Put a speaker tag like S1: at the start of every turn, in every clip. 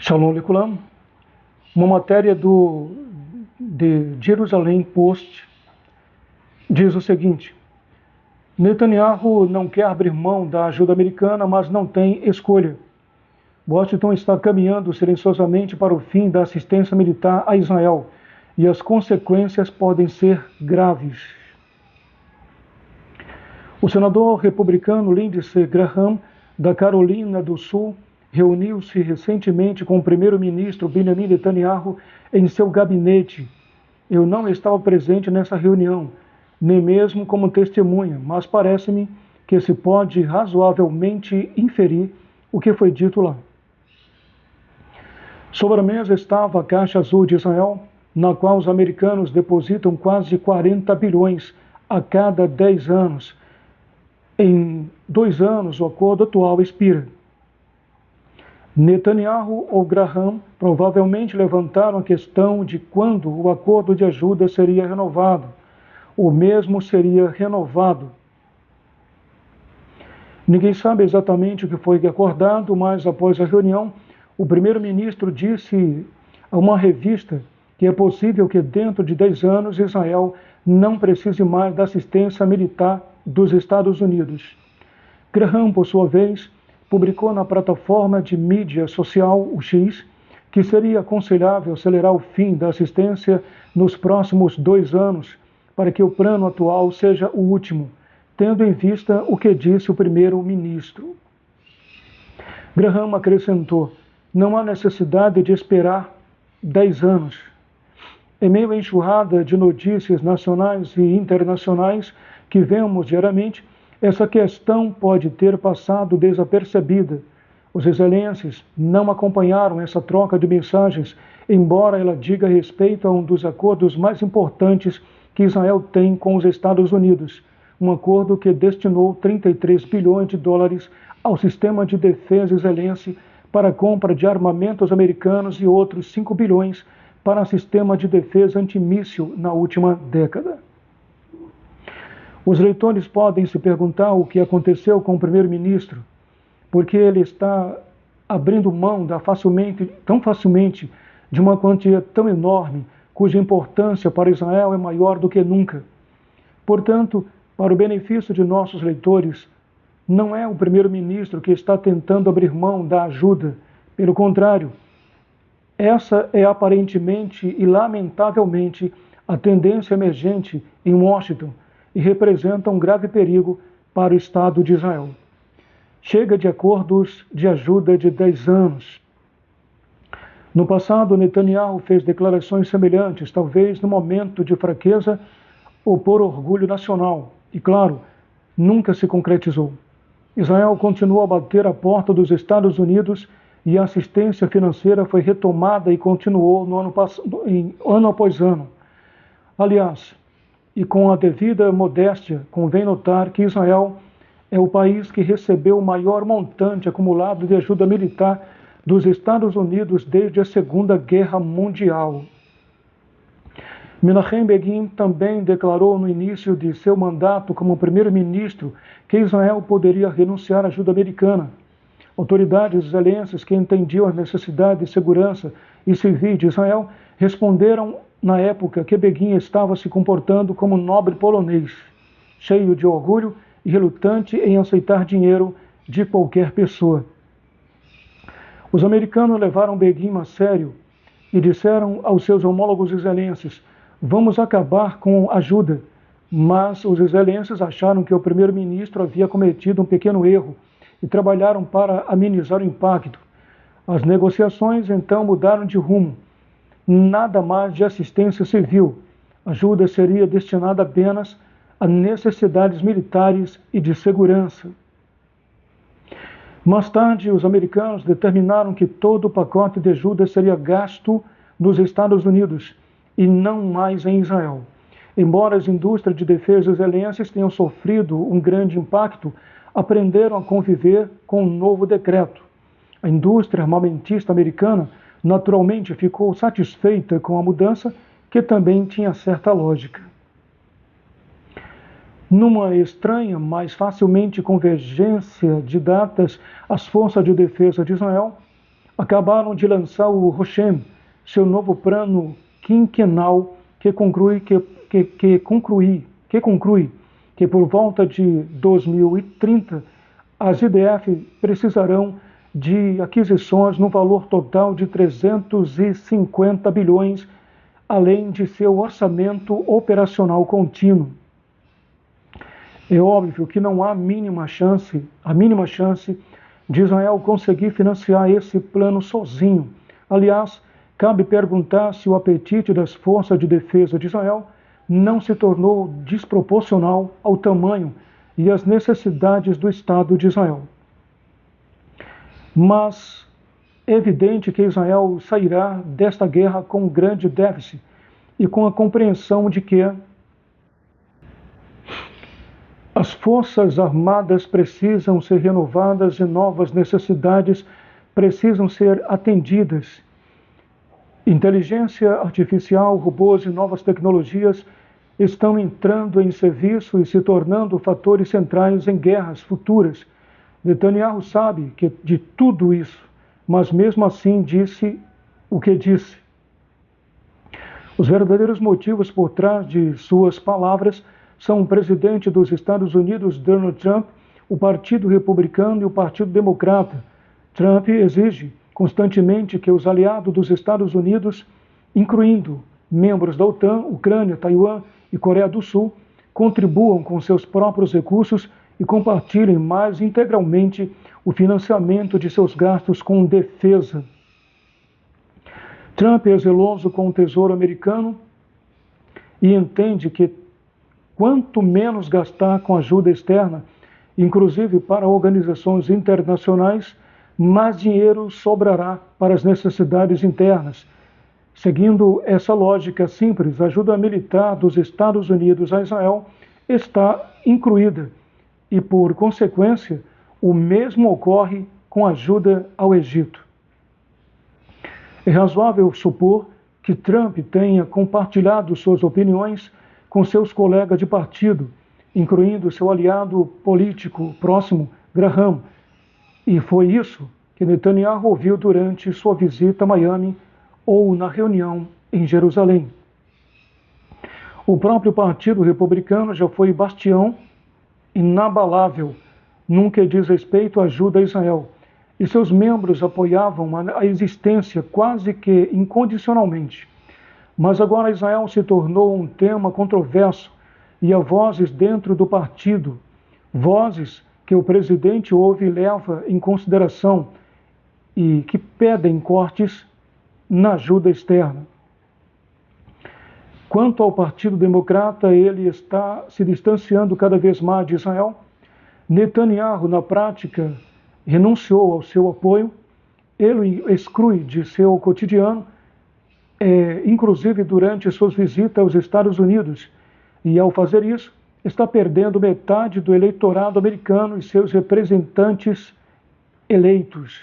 S1: Shalom Likulam, uma matéria de Jerusalém Post diz o seguinte: Netanyahu não quer abrir mão da ajuda americana, mas não tem escolha. Washington está caminhando silenciosamente para o fim da assistência militar a Israel e as consequências podem ser graves. O senador republicano Lindsey Graham, da Carolina do Sul, reuniu-se recentemente com o primeiro-ministro Benjamin Netanyahu em seu gabinete. Eu não estava presente nessa reunião, nem mesmo como testemunha, mas parece-me que se pode razoavelmente inferir o que foi dito lá. Sobre a mesa estava a Caixa Azul de Israel, na qual os americanos depositam quase 40 bilhões a cada 10 anos. Em 2 anos, o acordo atual expira. Netanyahu ou Graham provavelmente levantaram a questão de quando o acordo de ajuda seria renovado, ou mesmo seria renovado. Ninguém sabe exatamente o que foi acordado, mas após a reunião, o primeiro-ministro disse a uma revista que é possível que dentro de 10 anos Israel não precise mais da assistência militar dos Estados Unidos. Graham, por sua vez, publicou na plataforma de mídia social, o X, que seria aconselhável acelerar o fim da assistência nos próximos 2 anos, para que o plano atual seja o último, tendo em vista o que disse o primeiro-ministro. Graham acrescentou: não há necessidade de esperar 10 anos. Em meio à enxurrada de notícias nacionais e internacionais que vemos diariamente, essa questão pode ter passado desapercebida. Os israelenses não acompanharam essa troca de mensagens, embora ela diga respeito a um dos acordos mais importantes que Israel tem com os Estados Unidos, um acordo que destinou 33 bilhões de dólares ao sistema de defesa israelense para a compra de armamentos americanos e outros 5 bilhões para o sistema de defesa antimíssil na última década. Os leitores podem se perguntar o que aconteceu com o primeiro-ministro, porque ele está abrindo mão tão facilmente de uma quantia tão enorme, cuja importância para Israel é maior do que nunca. Portanto, para o benefício de nossos leitores, não é o primeiro-ministro que está tentando abrir mão da ajuda. Pelo contrário, essa é aparentemente e lamentavelmente a tendência emergente em Washington e representa um grave perigo para o Estado de Israel. Chega de acordos de ajuda de 10 anos. No passado, Netanyahu fez declarações semelhantes, talvez no momento de fraqueza ou por orgulho nacional, e claro, nunca se concretizou. Israel continuou a bater à porta dos Estados Unidos e a assistência financeira foi retomada e continuou ano após ano. Aliás, e com a devida modéstia, convém notar que Israel é o país que recebeu o maior montante acumulado de ajuda militar dos Estados Unidos desde a Segunda Guerra Mundial. Menachem Begin também declarou no início de seu mandato como primeiro-ministro que Israel poderia renunciar à ajuda americana. Autoridades israelenses que entendiam a necessidade de segurança e civil de Israel responderam na época que Begin estava se comportando como um nobre polonês, cheio de orgulho e relutante em aceitar dinheiro de qualquer pessoa. Os americanos levaram Begin a sério e disseram aos seus homólogos israelenses: vamos acabar com ajuda. Mas os israelenses acharam que o primeiro-ministro havia cometido um pequeno erro e trabalharam para amenizar o impacto. As negociações então mudaram de rumo. Nada mais de assistência civil. A ajuda seria destinada apenas a necessidades militares e de segurança. Mais tarde, os americanos determinaram que todo o pacote de ajuda seria gasto nos Estados Unidos e não mais em Israel. Embora as indústrias de defesa israelenses tenham sofrido um grande impacto, aprenderam a conviver com um novo decreto. A indústria armamentista americana naturalmente ficou satisfeita com a mudança, que também tinha certa lógica. Numa estranha, mas facilmente convergência de datas, as forças de defesa de Israel acabaram de lançar o Roshem, seu novo plano quinquenal que conclui que por volta de 2030 as IDF precisarão de aquisições no valor total de 350 bilhões, além de seu orçamento operacional contínuo. É óbvio que não há a mínima chance de Israel conseguir financiar esse plano sozinho. Aliás, cabe perguntar se o apetite das forças de defesa de Israel não se tornou desproporcional ao tamanho e às necessidades do Estado de Israel. Mas é evidente que Israel sairá desta guerra com um grande déficit e com a compreensão de que as forças armadas precisam ser renovadas e novas necessidades precisam ser atendidas. Inteligência artificial, robôs e novas tecnologias estão entrando em serviço e se tornando fatores centrais em guerras futuras. Netanyahu sabe de tudo isso, mas mesmo assim disse o que disse. Os verdadeiros motivos por trás de suas palavras são o presidente dos Estados Unidos, Donald Trump, o Partido Republicano e o Partido Democrata. Trump exige constantemente que os aliados dos Estados Unidos, incluindo membros da OTAN, Ucrânia, Taiwan e Coreia do Sul, contribuam com seus próprios recursos e compartilhem mais integralmente o financiamento de seus gastos com defesa. Trump é zeloso com o Tesouro americano e entende que quanto menos gastar com ajuda externa, inclusive para organizações internacionais, mais dinheiro sobrará para as necessidades internas. Seguindo essa lógica simples, a ajuda militar dos Estados Unidos a Israel está incluída e, por consequência, o mesmo ocorre com a ajuda ao Egito. É razoável supor que Trump tenha compartilhado suas opiniões com seus colegas de partido, incluindo seu aliado político próximo, Graham, e foi isso que Netanyahu ouviu durante sua visita a Miami ou na reunião em Jerusalém. O próprio Partido Republicano já foi bastião inabalável num que diz respeito à ajuda a Israel, e seus membros apoiavam a existência quase que incondicionalmente. Mas agora Israel se tornou um tema controverso e há vozes dentro do partido, vozes que o presidente ouve e leva em consideração e que pedem cortes na ajuda externa. Quanto ao Partido Democrata, ele está se distanciando cada vez mais de Israel. Netanyahu, na prática, renunciou ao seu apoio, ele exclui de seu cotidiano, inclusive durante suas visitas aos Estados Unidos, e ao fazer isso, está perdendo metade do eleitorado americano e seus representantes eleitos.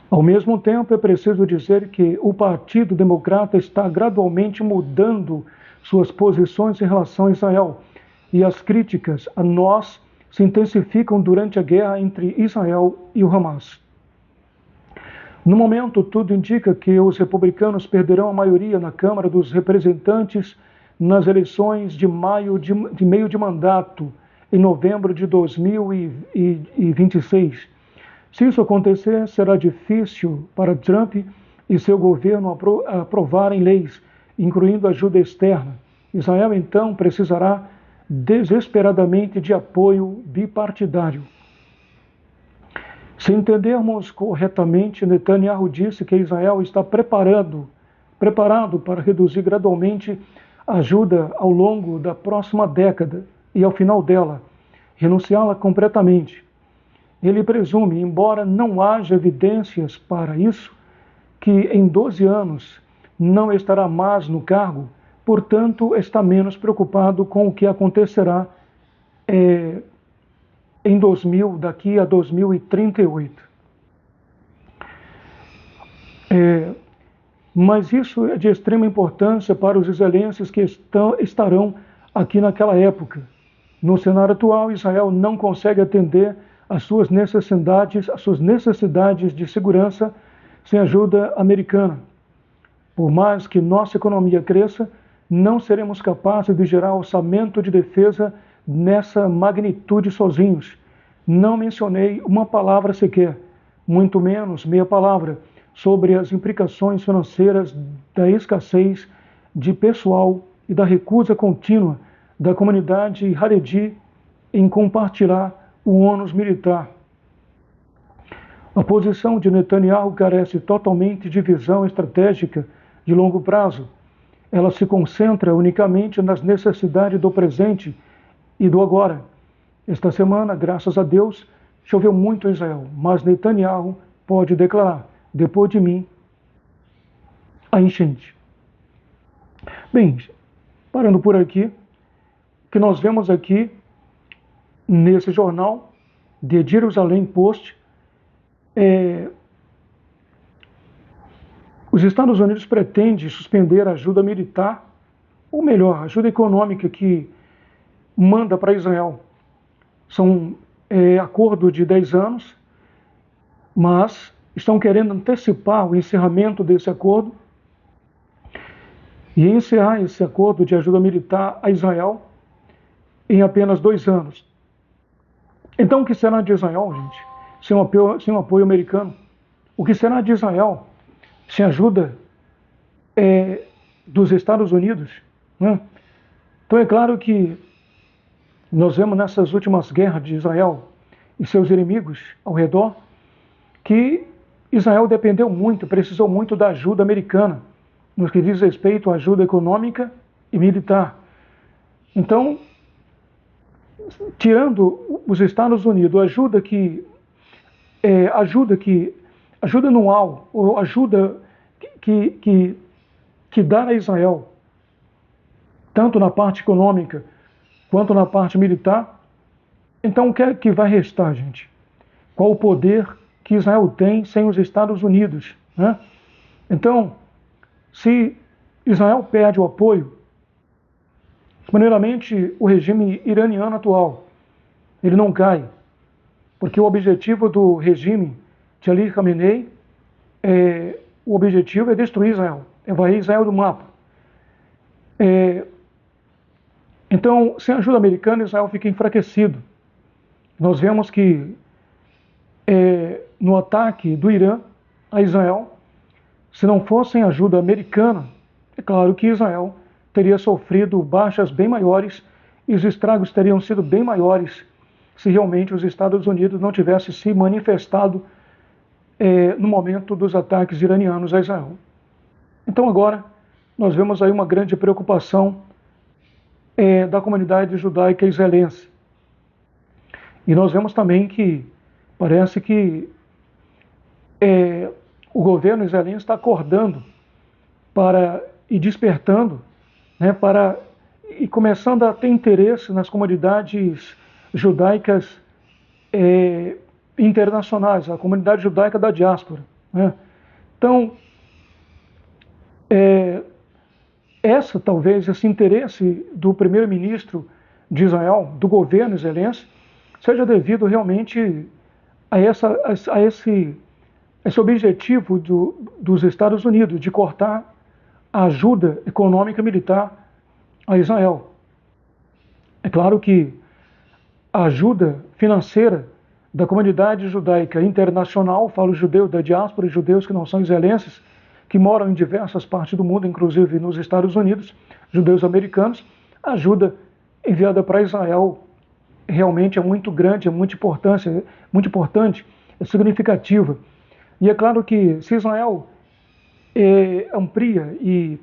S1: Ao mesmo tempo, é preciso dizer que o Partido Democrata está gradualmente mudando suas posições em relação a Israel, e as críticas a nós se intensificam durante a guerra entre Israel e o Hamas. No momento, tudo indica que os republicanos perderão a maioria na Câmara dos Representantes nas eleições de meio de mandato, em novembro de 2026. Se isso acontecer, será difícil para Trump e seu governo aprovarem leis, incluindo ajuda externa. Israel, então, precisará desesperadamente de apoio bipartidário. Se entendermos corretamente, Netanyahu disse que Israel está preparado para reduzir gradualmente a ajuda ao longo da próxima década e, ao final dela, renunciá-la completamente. Ele presume, embora não haja evidências para isso, que em 12 anos não estará mais no cargo, portanto, está menos preocupado com o que acontecerá daqui a 2038. Mas isso é de extrema importância para os israelenses que estarão aqui naquela época. No cenário atual, Israel não consegue atender as suas necessidades de segurança sem ajuda americana. Por mais que nossa economia cresça, não seremos capazes de gerar orçamento de defesa nessa magnitude sozinhos. Não mencionei uma palavra sequer, muito menos meia palavra, sobre as implicações financeiras da escassez de pessoal e da recusa contínua da comunidade Haredi em compartilhar o ônus militar. A posição de Netanyahu carece totalmente de visão estratégica de longo prazo. Ela se concentra unicamente nas necessidades do presente e do agora. Esta semana, graças a Deus, choveu muito em Israel, mas Netanyahu pode declarar: depois de mim, a enchente. Bem, parando por aqui, o que nós vemos aqui nesse jornal de Jerusalém Post, os Estados Unidos pretendem suspender a ajuda militar, ou melhor, a ajuda econômica que manda para Israel. São acordo de 10 anos, mas estão querendo antecipar o encerramento desse acordo e encerrar esse acordo de ajuda militar a Israel em apenas 2 anos. Então, o que será de Israel, gente, sem o apoio americano? O que será de Israel sem ajuda dos Estados Unidos? Né? Então, é claro que nós vemos nessas últimas guerras de Israel e seus inimigos ao redor que Israel dependeu muito, precisou muito da ajuda americana, no que diz respeito à ajuda econômica e militar. Então, tirando os Estados Unidos, ajuda anual, ou ajuda que dá a Israel, tanto na parte econômica quanto na parte militar, então o que é que vai restar, gente? Qual o poder que Israel tem sem os Estados Unidos? Né? Então, se Israel perde o apoio, primeiramente o regime iraniano atual, ele não cai, porque o objetivo do regime de Ali Khamenei, o objetivo é destruir Israel, é varrer Israel do mapa. Então, sem a ajuda americana, Israel fica enfraquecido. Nós vemos que no ataque do Irã a Israel, se não fosse a ajuda americana, é claro que Israel teria sofrido baixas bem maiores e os estragos teriam sido bem maiores se realmente os Estados Unidos não tivessem se manifestado no momento dos ataques iranianos a Israel. Então agora nós vemos aí uma grande preocupação da comunidade judaica israelense. E nós vemos também que parece que o governo israelense está acordando e despertando, né, e começando a ter interesse nas comunidades judaicas internacionais, a comunidade judaica da diáspora. Né? Então, talvez esse interesse do primeiro-ministro de Israel, do governo israelense, seja devido realmente a esse objetivo dos Estados Unidos de cortar a ajuda econômica e militar a Israel. É claro que a ajuda financeira da comunidade judaica internacional, falo judeus da diáspora e judeus que não são israelenses, que moram em diversas partes do mundo, inclusive nos Estados Unidos, judeus americanos, a ajuda enviada para Israel realmente é muito grande, é muito importante, é significativa. E é claro que se Israel amplia e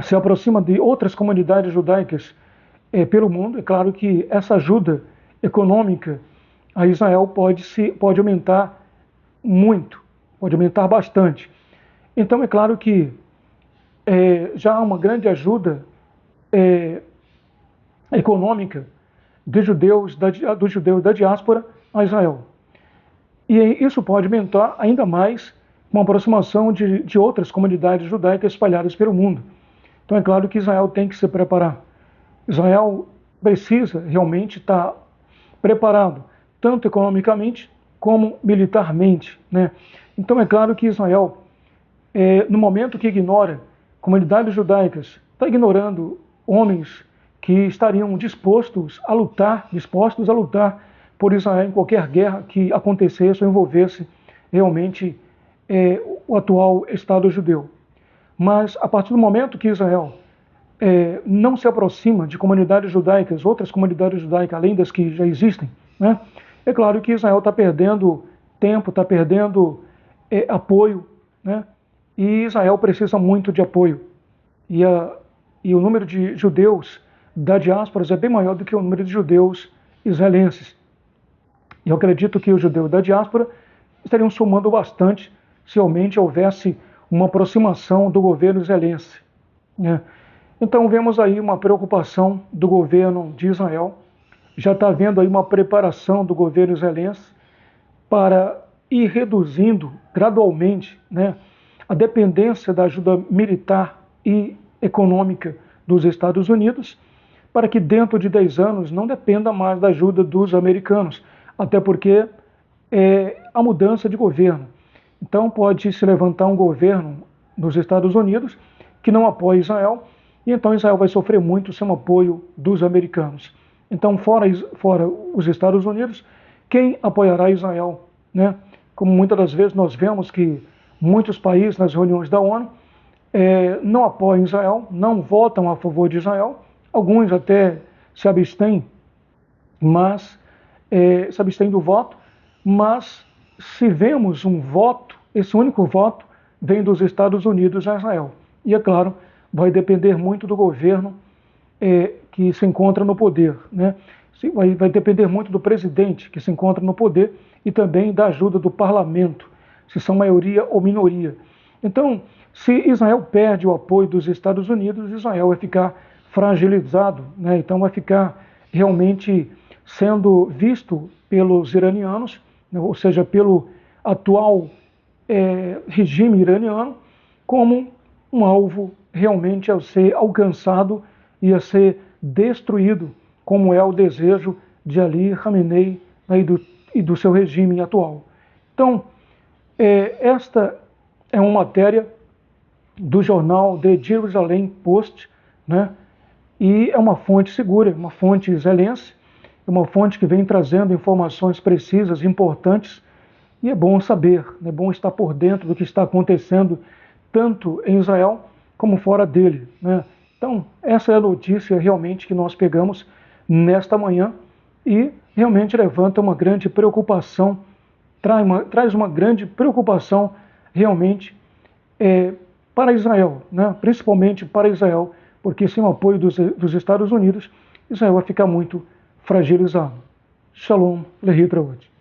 S1: se aproxima de outras comunidades judaicas pelo mundo, é claro que essa ajuda econômica a Israel pode aumentar muito, pode aumentar bastante. Então é claro que já há uma grande ajuda econômica dos judeus da diáspora a Israel. E isso pode aumentar ainda mais com a aproximação de outras comunidades judaicas espalhadas pelo mundo. Então é claro que Israel tem que se preparar. Israel precisa realmente estar preparado, tanto economicamente como militarmente, né? Então é claro que Israel, no momento que ignora comunidades judaicas, está ignorando homens que estariam dispostos a lutar por Israel em qualquer guerra que acontecesse ou envolvesse realmente o atual Estado judeu. Mas a partir do momento que Israel não se aproxima de comunidades judaicas, outras comunidades judaicas além das que já existem, né? É claro que Israel está perdendo tempo, está perdendo apoio, né? E Israel precisa muito de apoio. E o número de judeus da diáspora é bem maior do que o número de judeus israelenses. E eu acredito que os judeus da diáspora estariam somando bastante se realmente houvesse uma aproximação do governo israelense, né? Então vemos aí uma preocupação do governo de Israel, já está havendo aí uma preparação do governo israelense para ir reduzindo gradualmente, né, a dependência da ajuda militar e econômica dos Estados Unidos, para que dentro de 10 anos não dependa mais da ajuda dos americanos, até porque a mudança de governo. Então pode se levantar um governo dos Estados Unidos que não apoia Israel, e então Israel vai sofrer muito sem o apoio dos americanos. Então, fora os Estados Unidos, quem apoiará Israel, né? Como muitas das vezes nós vemos que muitos países nas reuniões da ONU não apoiam Israel, não votam a favor de Israel, alguns até se abstêm, mas se abstêm do voto, mas se vemos um voto, esse único voto vem dos Estados Unidos a Israel. E é claro, vai depender muito do governo que se encontra no poder, né? Vai depender muito do presidente que se encontra no poder e também da ajuda do parlamento, se são maioria ou minoria. Então, se Israel perde o apoio dos Estados Unidos, Israel vai ficar fragilizado, né? Então vai ficar realmente sendo visto pelos iranianos, né? Ou seja, pelo atual regime iraniano, como um alvo realmente a ser alcançado e a ser destruído, como é o desejo de Ali Khamenei, né, e do seu regime atual. Então, esta é uma matéria do jornal The Jerusalem Post, né, e é uma fonte segura, uma fonte israelense, uma fonte que vem trazendo informações precisas, importantes, e é bom saber, é bom estar por dentro do que está acontecendo, tanto em Israel como fora dele, né? Então, essa é a notícia realmente que nós pegamos nesta manhã e realmente levanta uma grande preocupação, traz uma grande preocupação realmente para Israel, né? Principalmente para Israel, porque sem o apoio dos Estados Unidos, Israel vai ficar muito fragilizado. Shalom, Lehi Traot.